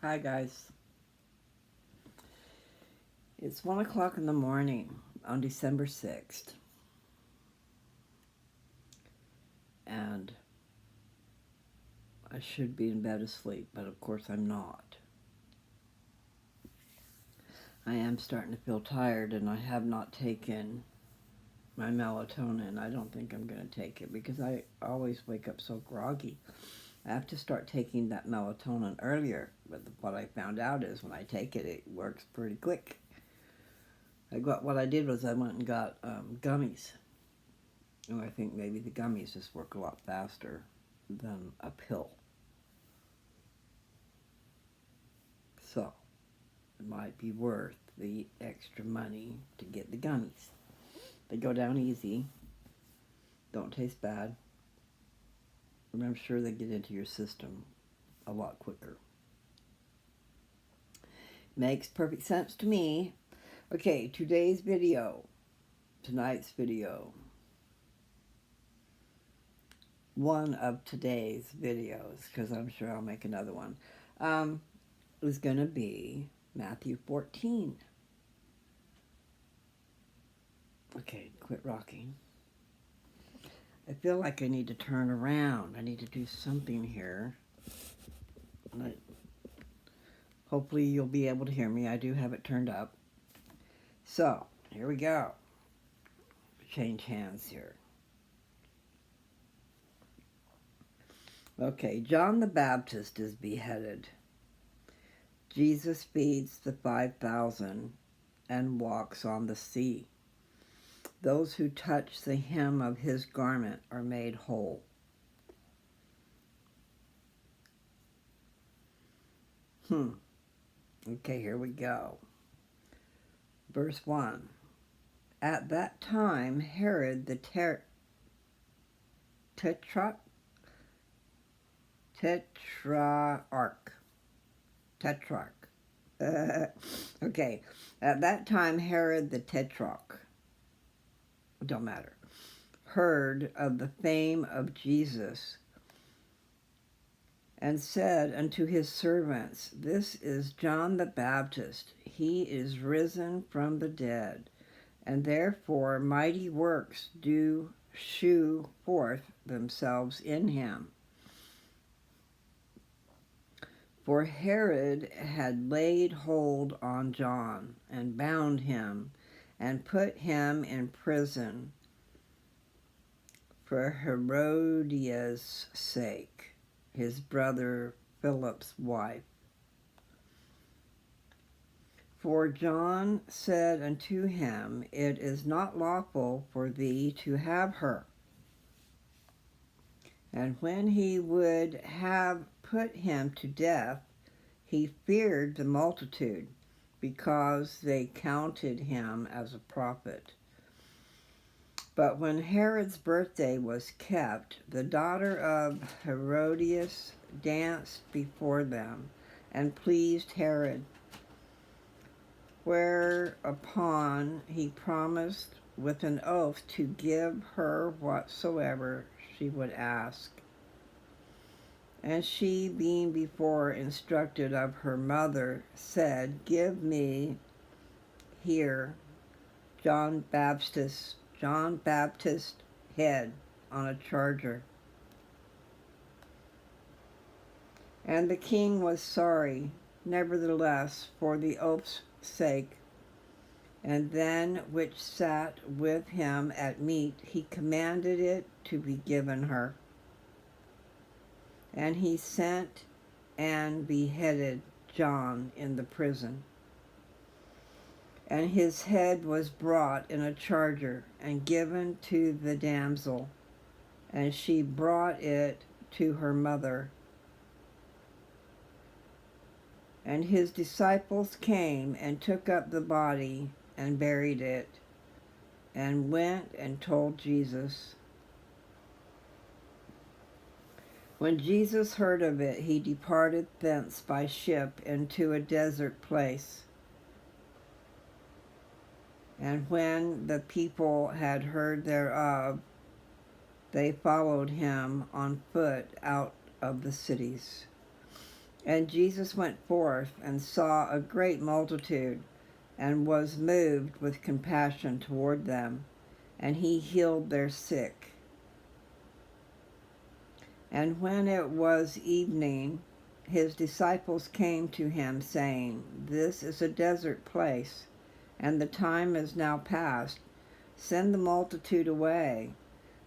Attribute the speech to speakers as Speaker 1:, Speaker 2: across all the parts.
Speaker 1: Hi guys. It's 1 o'clock in the morning on December 6th, and I should be in bed asleep, but of course I'm not. I am starting to feel tired, and I have not taken my melatonin. I don't think I'm going to take it because I always wake up so groggy. I have to start taking that melatonin earlier, but what I found out is when I take it, it works pretty quick. What I did was I went and got gummies. And I think maybe the gummies just work a lot faster than a pill. So it might be worth the extra money to get the gummies. They go down easy, don't taste bad, and I'm sure they get into your system a lot quicker. Makes perfect sense to me. Okay, tonight's video, one of today's videos, because I'm sure I'll make another one, is going to be Matthew 14. Okay, quit rocking. I feel like I need to turn around. I need to do something here. Hopefully you'll be able to hear me. I do have it turned up. So, here we go. Change hands here. Okay, John the Baptist is beheaded. Jesus feeds the 5,000 and walks on the sea. Those who touch the hem of his garment are made whole. Okay, here we go. Verse 1. At that time, Herod the Tetrarch. Okay, at that time, Herod the Tetrarch, don't matter, heard of the fame of Jesus and said unto his servants, This is John the Baptist. He is risen from the dead, and therefore mighty works do shew forth themselves in him. For Herod had laid hold on John, and bound him, and put him in prison for Herodias' sake, his brother Philip's wife. For John said unto him, It is not lawful for thee to have her. And when he would have put him to death, he feared the multitude, because they counted him as a prophet. But when Herod's birthday was kept, the daughter of Herodias danced before them, and pleased Herod. Whereupon he promised with an oath to give her whatsoever she would ask. And she, being before instructed of her mother, said, Give me here John Baptist's head on a charger. And the king was sorry, nevertheless, for the oath's sake. And then which sat with him at meat, he commanded it to be given her. And he sent and beheaded John in the prison. And his head was brought in a charger and given to the damsel, and she brought it to her mother. And his disciples came and took up the body and buried it, and went and told Jesus. When Jesus heard of it, he departed thence by ship into a desert place. And when the people had heard thereof, they followed him on foot out of the cities. And Jesus went forth and saw a great multitude, and was moved with compassion toward them, and he healed their sick. And when it was evening, his disciples came to him, saying, This is a desert place, and the time is now past. Send the multitude away,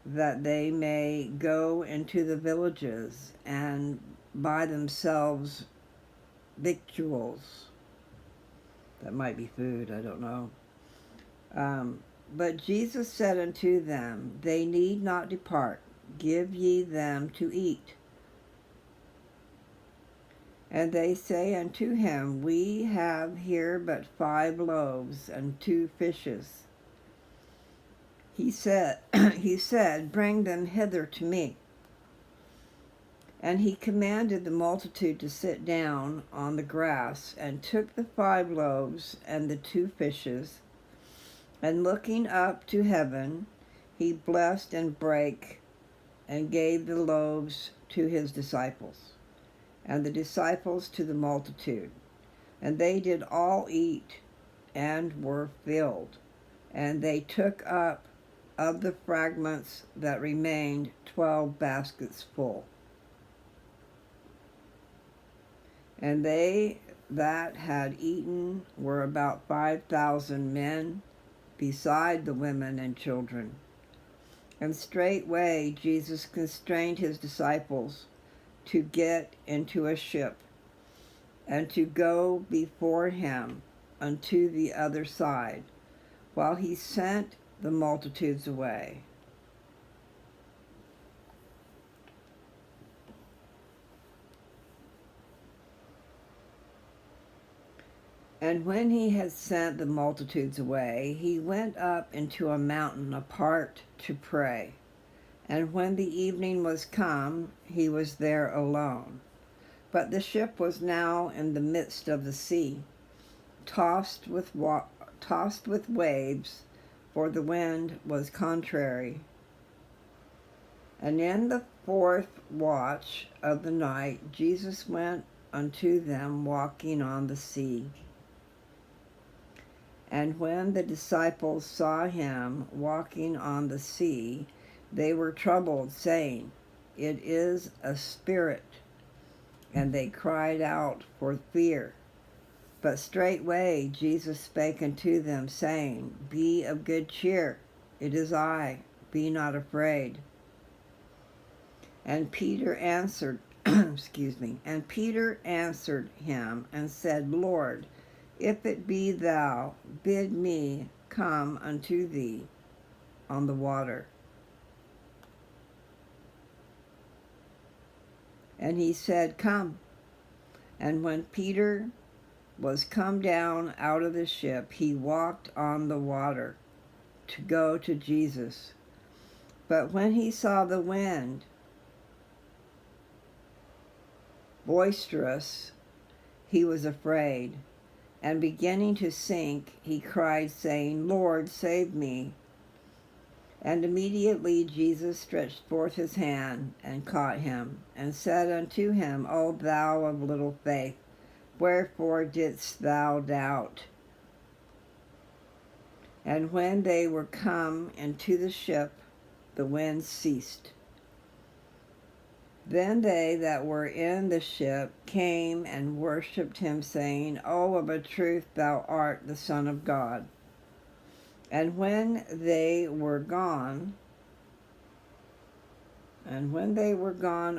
Speaker 1: that they may go into the villages and buy themselves victuals. That might be food, I don't know. But Jesus said unto them, They need not depart. Give ye them to eat. And they say unto him, We have here but 5 loaves and 2 fishes. He said, Bring them hither to me. And he commanded the multitude to sit down on the grass, and took the 5 loaves and the 2 fishes, and looking up to heaven, he blessed and brake, and gave the loaves to his disciples, and the disciples to the multitude. And they did all eat, and were filled. And they took up of the fragments that remained 12 baskets full. And they that had eaten were about 5,000 men, beside the women and children. And straightway Jesus constrained his disciples to get into a ship, and to go before him unto the other side, while he sent the multitudes away. And when he had sent the multitudes away, he went up into a mountain apart to pray. And when the evening was come, he was there alone. But the ship was now in the midst of the sea, tossed with waves, for the wind was contrary. And in the 4th watch of the night, Jesus went unto them walking on the sea. And when the disciples saw him walking on the sea, they were troubled, saying, It is a spirit. And they cried out for fear. But straightway Jesus spake unto them, saying, Be of good cheer, it is I, be not afraid. And Peter answered, and Peter answered him and said, Lord, if it be thou, bid me come unto thee on the water. And he said, Come. And when Peter was come down out of the ship, he walked on the water to go to Jesus. But when he saw the wind boisterous, he was afraid, and beginning to sink, he cried, saying, Lord, save me. And immediately Jesus stretched forth his hand and caught him, and said unto him, O thou of little faith, wherefore didst thou doubt? And when they were come into the ship, the wind ceased. Then they that were in the ship came and worshipped him, saying, O of a truth thou art the Son of God. And when they were gone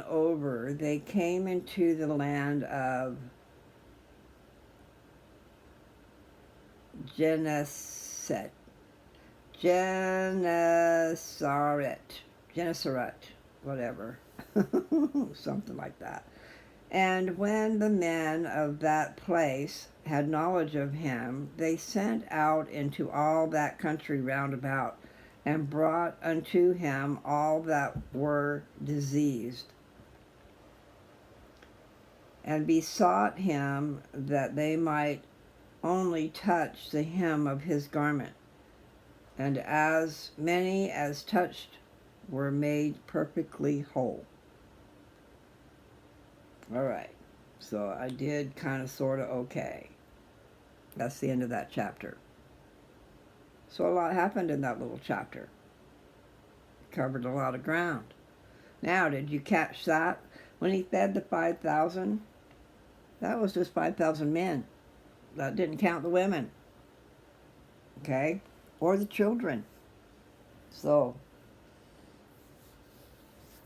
Speaker 1: over, they came into the land of Gennesaret, whatever, something like that. And when the men of that place had knowledge of him, they sent out into all that country round about, and brought unto him all that were diseased, and besought him that they might only touch the hem of his garment. And as many as touched were made perfectly whole. All right. So I did kind of sort of okay. That's the end of that chapter. So a lot happened in that little chapter. Covered a lot of ground. Now, did you catch that? When he fed the 5,000, that was just 5,000 men. That didn't count the women, okay? Or the children. So,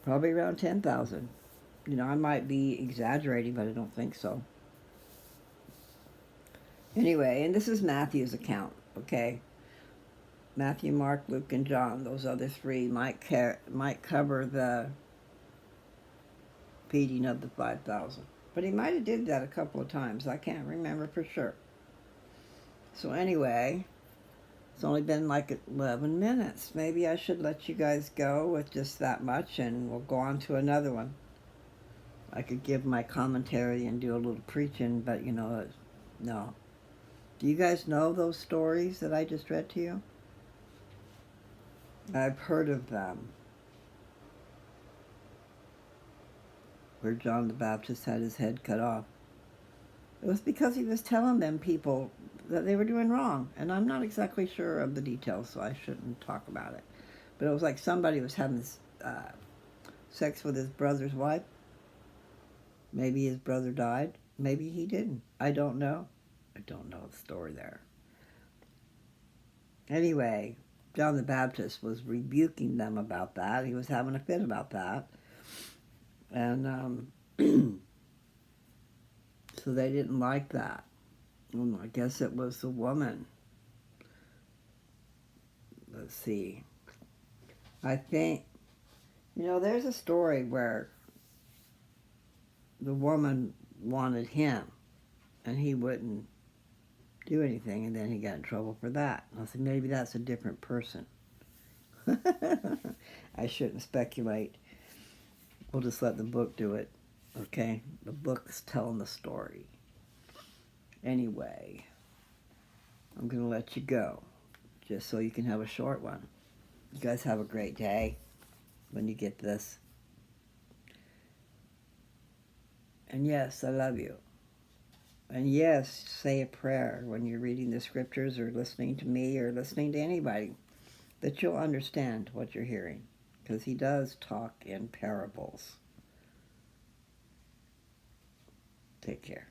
Speaker 1: probably around 10,000. You know, I might be exaggerating, but I don't think so. Anyway, and this is Matthew's account, okay? Matthew, Mark, Luke, and John. Those other three might cover the feeding of the 5,000. But he might have did that a couple of times. I can't remember for sure. So anyway, it's only been like 11 minutes. Maybe I should let you guys go with just that much and we'll go on to another one. I could give my commentary and do a little preaching, but you know, no. Do you guys know those stories that I just read to you? I've heard of them. Where John the Baptist had his head cut off. It was because he was telling them people that they were doing wrong. And I'm not exactly sure of the details, so I shouldn't talk about it. But it was like somebody was having sex with his brother's wife. Maybe his brother died. Maybe he didn't. I don't know. I don't know the story there. Anyway, John the Baptist was rebuking them about that. He was having a fit about that. And so they didn't like that. Well, I guess it was the woman. Let's see. I think, you know, there's a story where the woman wanted him and he wouldn't do anything, and then he got in trouble for that. I said, maybe that's a different person. I shouldn't speculate. We'll just let the book do it, okay? The book's telling the story. Anyway, I'm going to let you go, just so you can have a short one. You guys have a great day when you get this. And yes, I love you. And yes, say a prayer when you're reading the scriptures or listening to me or listening to anybody, that you'll understand what you're hearing, because he does talk in parables. Take care.